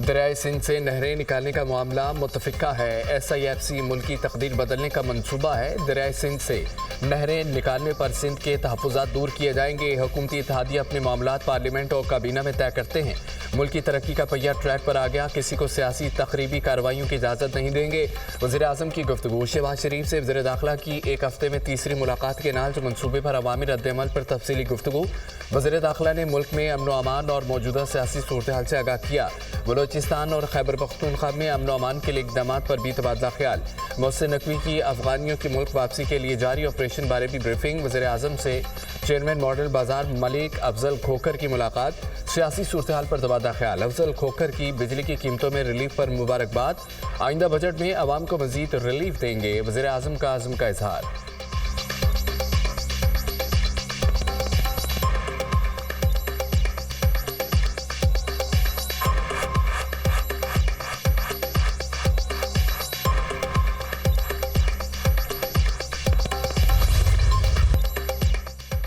दरियाए सिंध से नहरें निकालने का मामला मुतफिका है। SIFC मुल्क की तकदीर बदलने का मंसूबा है। दरियाए सिंध से नहरें निकालने पर सिंध के तहफ़्फ़ुज़ात दूर किए जाएंगे। हुकूमती इत्तेहादिये अपने मामलात पार्लियामेंट और काबीना में तय करते हैं। मुल्क की तरक्की का पहिया ट्रैक पर आ गया, किसी को सियासी तकरीबी कार्रवाइयों की इजाज़त नहीं देंगे। वज़ीर आज़म की गुफ्तगू। शहबाज शरीफ से वज़ीर दाखिला की एक हफ्ते में तीसरी मुलाकात के नाज मनसूबे पर अवामी रद्द-ए-अमल पर तफसीली गुफ्तगू। वज़ीर दाखिला ने मुल्क में अमन व अमान और मौजूदा सियासी सूरत हाल से आगाह किया। बलोचिस्तान और खैबर पख्तूनख्वा में अमन व अमान के लिए इक़दाम पर भी तबादला ख्याल। मोहसिन नकवी की अफगानियों की मुल्क वापसी के लिए जारी ऑपरेशन बारे भी ब्रीफिंग। वज़ीर आज़म से चेयरमैन मॉडल बाजार मलिक अफजल खोखर की मुलाकात। सियासी सूरत हाल पर तबादला ख्याल। अफजल खोखर की बिजली की कीमतों में रिलीफ पर मुबारकबाद। आइंदा बजट में अवाम को मज़ीद रिलीफ देंगे, वज़ीर आज़म का आज़म का इजहार।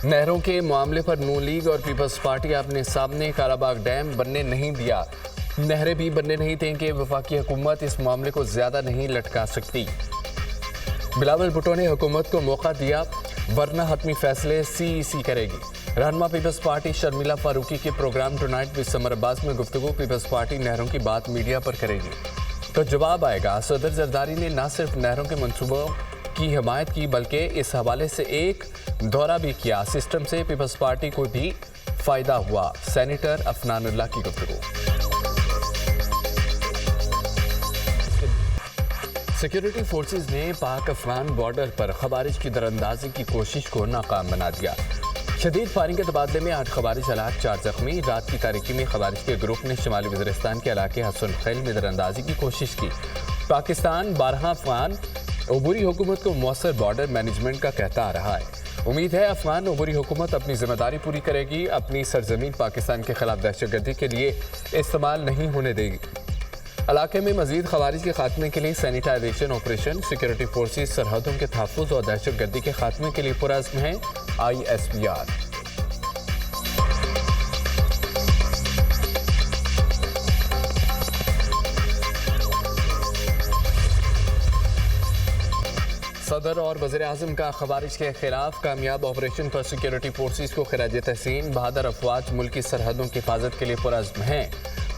नहरों के मामले पर नून लीग और पीपल्स पार्टी अपने सामने कालाबाग डैम बनने नहीं दिया। नहरें भी बनने नहीं देंगे। वफाकी हुकूमत इस मामले को ज्यादा नहीं लटका सकती। बिलावल भुट्टो ने हुकूमत को मौका दिया, वरना हतमी फैसले CEC करेगी। रहनुमा पीपल्स पार्टी शर्मिला फारूकी के program tonight with Samar Abbas में गुफ्तगू। पीपल्स पार्टी नहरों की बात मीडिया पर करेगी तो जवाब आएगा। सदर जरदारी ने न सिर्फ नहरों के मनसूबों की हिमायत की, बल्कि इस हवाले से एक दौरा भी किया। सिस्टम से पीपल्स पार्टी को भी फायदा हुआ। सेनेटर अफनानुल्लाह की गुफ्तगू। सिक्योरिटी फोर्सेस ने पाक अफगान बॉर्डर पर खवारिज की दरअंदाजी की कोशिश को नाकाम बना दिया। शदीद फायरिंग के तबादले में 8 खवारिज हलाक, 4 जख्मी। रात की तारीकी में खवारिज के ग्रुप ने शुमाली वज़ीरिस्तान के इलाके हसन खैल में दरअंदाजी की कोशिश की। पाकिस्तान 12 अफगान अबूरी हुकूमत को मौसर बॉर्डर मैनेजमेंट का कहता आ रहा है। उम्मीद है अफगान अबूरी हुकूमत अपनी जिम्मेदारी पूरी करेगी, अपनी सरजमीन पाकिस्तान के खिलाफ दहशतगर्दी के लिए इस्तेमाल नहीं होने देगी। इलाके में मजीद खवारिज के खात्मे के लिए सैनिटाइजेशन ऑपरेशन। सिक्योरिटी फोर्सेज सरहदों के तहफ़्फ़ुज़ और दहशतगर्दी के खात्मे के लिए पुरअज़्म हैं। ISPR। सदर और वज़ीर आज़म का खवारिज के खिलाफ कामयाब ऑपरेशन पर सिक्योरिटी फोर्सेज को खिराज तहसीन। बहादुर अफवाज मुल्क की सरहदों की हिफाजत के लिए पुरअज़्म हैं।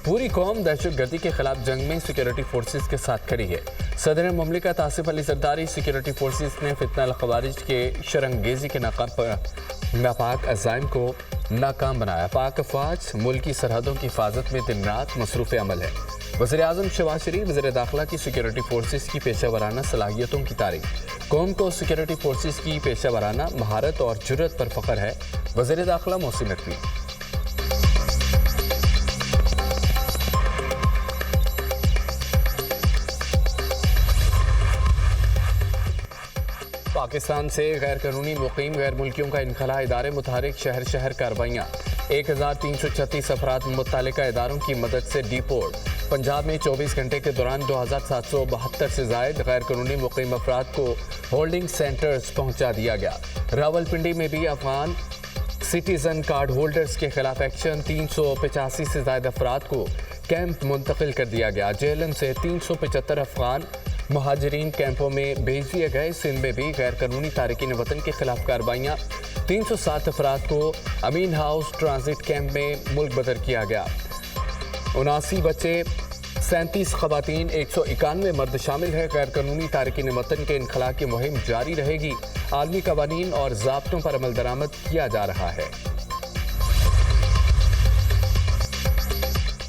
पूरी कौम दहशतगर्दी के खिलाफ जंग में सिक्योरिटी फोर्सेज के साथ खड़ी है। सदर मुमलिकत आसिफ अली जरदारी सिक्योरिटी फोर्सेज ने फितना खवारिज के शरंगेजी के नापाक अज़ाइम को नाकाम बनाया। पाक अफवाज मुल्क की सरहदों की हिफाजत में दिन रात मसरूफ़ अमल है। वज़ीर आज़म शहबाज शरीफ वज़ीर दाखिला की सिक्योरिटी फोर्सेज की पेशा वराना सलाहियतों की तारीफ। कौम को सिक्योरिटी फोर्सेज की पेशा वराना महारत और जुर्रत पर फ़ख्र है। वज़ीर दाखिला मोहसिन नकवी। पाकिस्तान से गैर कानूनी मुकीम गैर मुल्कियों का इनखला, इदारे मुतहरिक, शहर शहर कार्रवाइयाँ। 1336 अफराद मुतल्लिका इदारों की मदद से डिपोर्ट। पंजाब में 24 घंटे के दौरान 2772 से जायद गैर कानूनी मुकीम अफराद को होल्डिंग सेंटर्स पहुँचा दिया गया। रावलपिंडी में भी अफगान सिटीजन कार्ड होल्डर्स के खिलाफ एक्शन। 385 से जायद अफराद को कैंप मुंतकिल कर दिया गया। जेहलम से 375 अफगान महाजरीन कैंपों में भेज दिए गए। सिंध में भी गैर कानूनी तारिकीन वतन के खिलाफ कार्रवाइयाँ। 307 अफराद को अमीन हाउस ट्रांजिट कैंप में मुल्क बदर किया गया। 79 बच्चे, 37 खवातीन, 191 मर्द शामिल है। गैर कानूनी तारिकीन वतन के इनखला की मुहिम जारी रहेगी। आलमी कवानीन और ज़ाब्तों पर अमल दरामद किया जा रहा है।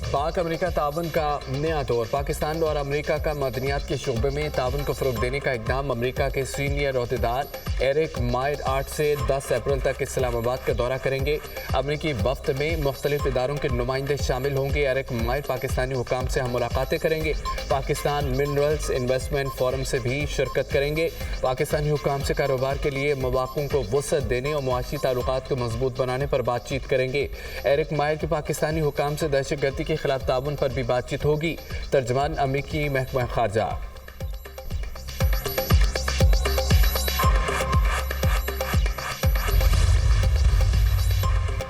पाक अमेरिका ताउन का नया दौर। पाकिस्तान और अमेरिका का मदनियात के शोबे में ताउन को फ़रोग देने का इक़दाम। अमेरिका के सीनियर ओहदेदार एरिक मायर 8 से 10 अप्रैल तक इस्लामाबाद का दौरा करेंगे। अमेरिकी वफ्द में मुख्तलिफ इदारों के नुमाइंदे शामिल होंगे। एरिक मायर पाकिस्तानी हुकाम से हम मुलाकातें करेंगे। पाकिस्तान मिनरल्स इन्वेस्टमेंट फोरम से भी शिरकत करेंगे। पाकिस्तानी हुकाम से कारोबार के लिए मौक़ों को वसअत देने और मुआशी ताल्लुकात को मजबूत बनाने पर बातचीत करेंगे। एरिक मायर के पाकिस्तानी हुकाम से दहशतगर्दी के खिलाफ ताउन पर भी बातचीत होगी। तर्जमान अमेरिकी महकमा खारजा।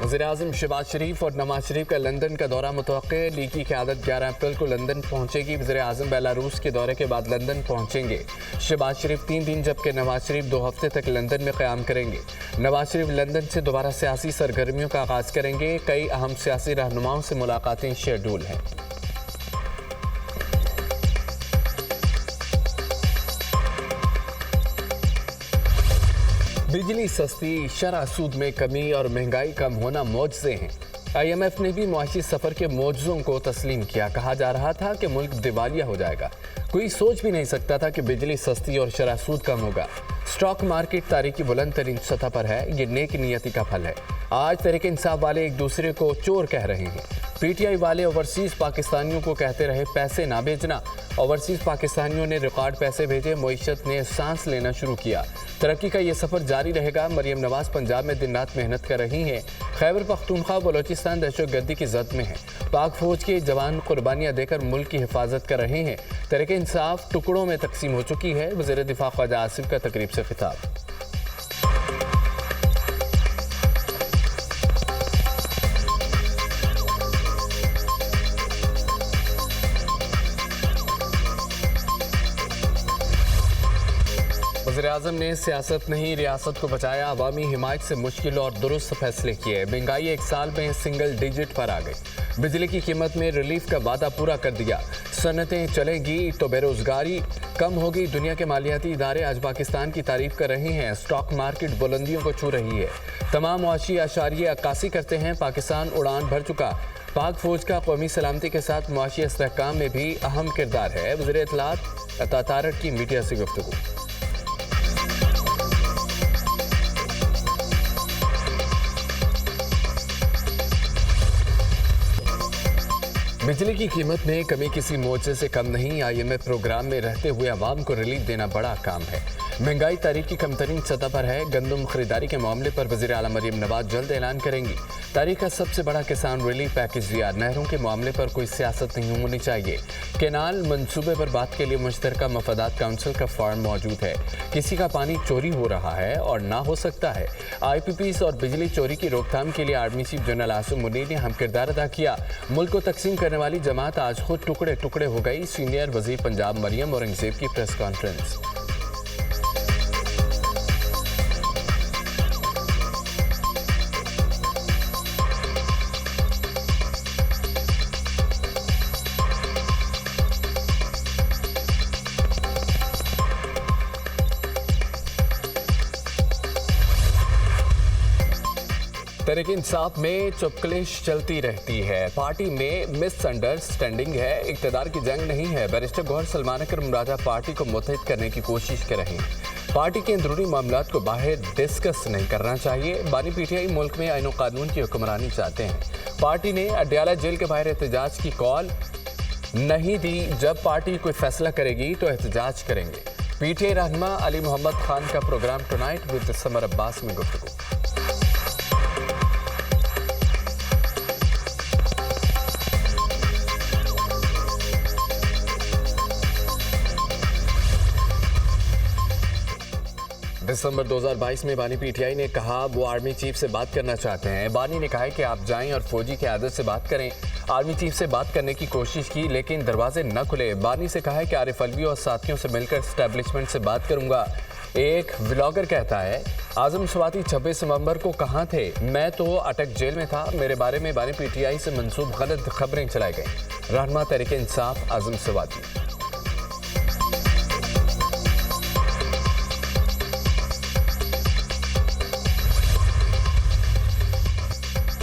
वज़ीर-ए-आज़म शहबाज शरीफ और नवाज शरीफ का लंदन का दौरा मुतवक्के। ली की क़यादत 11 अप्रैल को लंदन पहुंचेगी। वज़ीर-ए-आज़म बेलारूस के दौरे के बाद लंदन पहुंचेंगे। शहबाज शरीफ 3 दिन जबकि नवाज शरीफ 2 हफ्ते तक लंदन में क़याम करेंगे। नवाज शरीफ लंदन से दोबारा सियासी सरगर्मियों का आगाज़ करेंगे। कई अहम सियासी रहनुमाओं से मुलाकातें शेड्यूल हैं। बिजली सस्ती, शरह सूद में कमी और महंगाई कम होना मौजज़े हैं। IMF ने भी मुआशी सफ़र के मौजज़ों को तस्लीम किया। कहा जा रहा था कि मुल्क दिवालिया हो जाएगा। कोई सोच भी नहीं सकता था कि बिजली सस्ती और शरह सूद कम होगा। स्टॉक मार्केट तारीख की बुलंद तरीन सतह पर है। ये नेक नियति का फल है। आज तहरीक इंसाफ वाले एक दूसरे को चोर कह रहे हैं। PTI वाले ओवरसीज़ पाकिस्तानियों को कहते रहे पैसे ना भेजना। ओवरसीज़ पाकिस्तानियों ने रिकॉर्ड पैसे भेजे। मईशत ने सांस लेना शुरू किया। तरक्की का ये सफ़र जारी रहेगा। मरियम नवाज पंजाब में दिन रात मेहनत कर रही हैं। खैबर पख्तूनख्वा बलोचिस्तान दहशतगर्दी की जद में है। पाक फौज के जवान कुर्बानियाँ देकर मुल्क की हिफाजत कर रहे हैं। तहरीक इंसाफ टुकड़ों में तकसीम हो चुकी है। वज़ीर दिफा ख्वाजा आसिफ का तकरीब से खिताब। वज़ीर-ए-आज़म ने सियासत नहीं रियासत को बचाया। अवामी हिमायत से मुश्किल और दुरुस्त फैसले किए। महंगाई 1 साल में सिंगल डिजिट पर आ गई। बिजली की कीमत में रिलीफ का वादा पूरा कर दिया। सनतें चलेंगी तो बेरोजगारी कम होगी। दुनिया के मालियाती इदारे आज पाकिस्तान की तारीफ कर रहे हैं। स्टॉक मार्केट बुलंदियों को छू रही है। तमाम मुआशी आशारिये अक्कासी करते हैं। पाकिस्तान उड़ान भर चुका। पाक फौज का कौमी सलामती के साथ मुआशी इस्तेहकाम में भी अहम किरदार है। वज़ीर इत्तलात अता तारड़ की मीडिया से गुफ्तगू। बिजली की कीमत में कमी किसी मोर्चे से कम नहीं। IMF प्रोग्राम में रहते हुए अवाम को रिलीफ देना बड़ा काम है। महंगाई तारीख की कमतरीन सतह पर है। गंदम खरीदारी के मामले पर वज़ीर आला मरियम नवाज जल्द ऐलान करेंगी। तारीख का सबसे बड़ा किसान रिलीफ पैकेज दिया। नहरों के मामले पर कोई सियासत नहीं होनी चाहिए। केनाल मंसूबे पर बात के लिए मुश्तरका मफादात काउंसिल का फॉर्म मौजूद है। किसी का पानी चोरी हो रहा है और ना हो सकता है। IPPs और बिजली चोरी की रोकथाम के लिए army chief general Asim Munir ने अहम किरदार अदा किया। मुल्क को तकसीम करने वाली जमात आज खुद टुकड़े टुकड़े हो गई। सीनियर वजीर पंजाब मरियम औरंगजेब की प्रेस कॉन्फ्रेंस। तहरीक इंसाफ में चुपकलिश चलती रहती है। पार्टी में मिसअंडरस्टैंडिंग है। इक़्तिदार की जंग नहीं है। बैरिस्टर गौहर सलमान अकरम राजा पार्टी को मुत्तहिद करने की कोशिश कर रहे हैं। पार्टी के अंदरूनी मामलात को बाहर डिस्कस नहीं करना चाहिए। बानी PTI मुल्क में आईन और कानून की हुक्मरानी चाहते हैं। पार्टी ने अडयाला जेल के बाहर एहतजाज की कॉल नहीं दी। जब पार्टी कोई फैसला करेगी तो एहतजाज करेंगे। PTI रहनुमा अली मोहम्मद खान का program tonight with Samar Abbas में गुफ्तगू। दिसंबर 2022 में बानी PTI ने कहा वो आर्मी चीफ से बात करना चाहते हैं। बानी ने कहा है कि आप जाएं और फौजी की आदत से बात करें। आर्मी चीफ से बात करने की कोशिश की लेकिन दरवाजे न खुले। बानी से कहा है कि आरिफ अलवी और साथियों से मिलकर एस्टेब्लिशमेंट से बात करूंगा। एक व्लॉगर कहता है आजम स्वाति 26 नवंबर को कहाँ थे? मैं तो अटक जेल में था। मेरे बारे में बानी PTI से मंसूब गलत खबरें चलाई गई। रहनुमा तहरीक इंसाफ आजम स्वाति।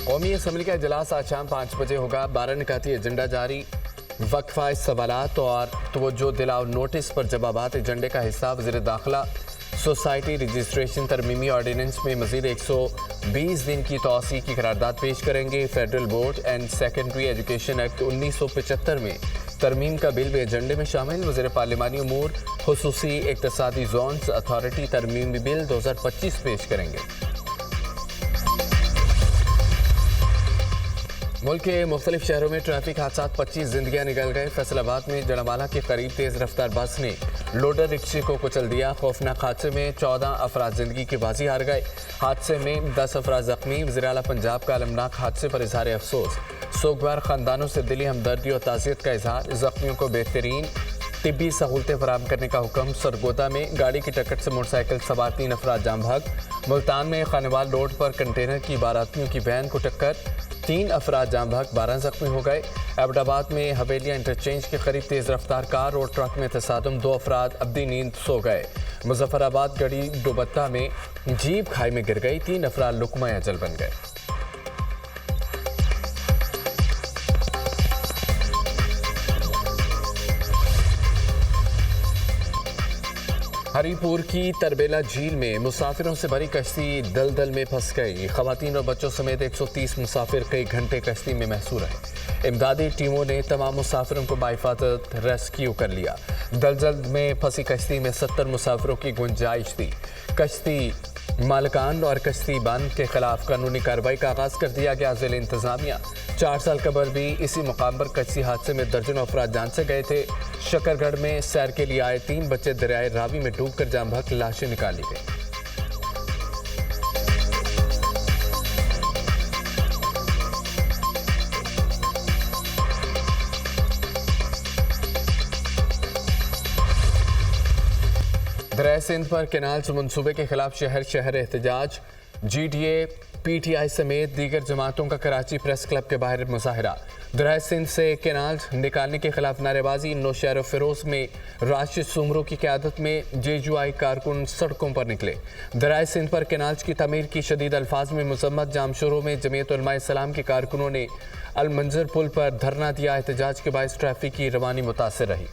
कौमी असम्बली का इजलास आज शाम 5 बजे होगा। 12 निकाती एजेंडा जारी। वक्फा सवालात और तवज्जो दिलाओ नोटिस पर जवाबात एजेंडे का हिस्सा। वज़ीर दाखिला सोसाइटी रजिस्ट्रेशन तरमीमी ऑर्डिनेंस में मज़ीद 120 दिन की तौसी की करारदाद पेश करेंगे। Federal board and secondary education act 1975 में तरमीम का बिल भी एजेंडे में शामिल। वज़ीर पार्लिमानी उमूर खुसूसी इक्तसादी जोन्स अथॉरिटी तरमीमी बिल 2025 पेश करेंगे। मुल्क के मुख्तलिफ शहरों में ट्रैफिक हादसा 25 जिंदगियां निकल गए। फैसलाबाद में जड़ावाला के करीब तेज रफ्तार बस ने लोडर रिक्शे को कुचल दिया। खौफनाक हादसे में 14 अफराद जिंदगी की बाजी हार गए। हादसे में 10 अफराद जख्मी। वज़ीर-ए-आला पंजाब का अलमनाक हादसे पर इजहार अफसोस। सोगवार खानदानों से दिली हमदर्दी और ताज़ियत का इजहार। जख्मियों को बेहतरीन तिब्बी सहूलतें फराहम करने का हुक्म। सरगोदा में गाड़ी की टक्कर से मोटरसाइकिल सवार 3 अफराद जाम भाग। मुल्तान में खानेवाल रोड पर कंटेनर की बारातियों की वैन को टक्कर, 3 अफराद जाम भाग, 12 जख्मी हो गए। एबटाबाद में हवेलिया इंटरचेंज के करीब तेज रफ्तार कार और ट्रक में तसादम, 2 अफराद अब्दी नींद सो गए। मुजफ्फराबाद गढ़ी डोबत्ता में जीप खाई में गिर गई, 3 अफराद लुकमा अजल बन गए। हरीपुर की तरबेला झील में मुसाफिरों से भरी कश्ती दलदल में फंस गई। खवातीन और बच्चों समेत 130 मुसाफिर कई घंटे कश्ती में महसूर रहे। इमदादी टीमों ने तमाम मुसाफिरों को बाहिफाजत रेस्क्यू कर लिया। दलदल में फंसी कश्ती में 70 मुसाफिरों की गुंजाइश थी। कश्ती मालिकान और कश्ती बंद के खिलाफ कानूनी कार्रवाई का आगाज कर दिया गया। जिले इंतजामिया 4 साल कबल भी इसी मुकाम पर कश्ती हादसे में दर्जनों अफराद जान से गए थे। शकरगढ़ में सैर के लिए आए 3 बच्चे दरियाए रावी में डूबकर जाम भाग, लाशें निकाली गई। दरियाए सिंध पर कैनाल्स मंसूबे के खिलाफ शहर शहर एहतजाज। GDA, PTI समेत दीगर जमातों का कराची प्रेस क्लब के बाहर मुजाहरा। दरियाए सिंध से कैनाल्स निकालने के खिलाफ नारेबाजी। नौशहर फिरोज में राशिद सुमरू की क़यादत में JUI कारकुन सड़कों पर निकले। दरियाए सिंध पर कैनाल्स की तमीर की शदीद अल्फाज में मजम्मत। जामशोरों में जमीयत उलमा इस्लाम के कारकुनों ने अल मंजर पुल पर धरना दिया। एहतजाज के बायस ट्रैफिक की रवानी मुतासर रही।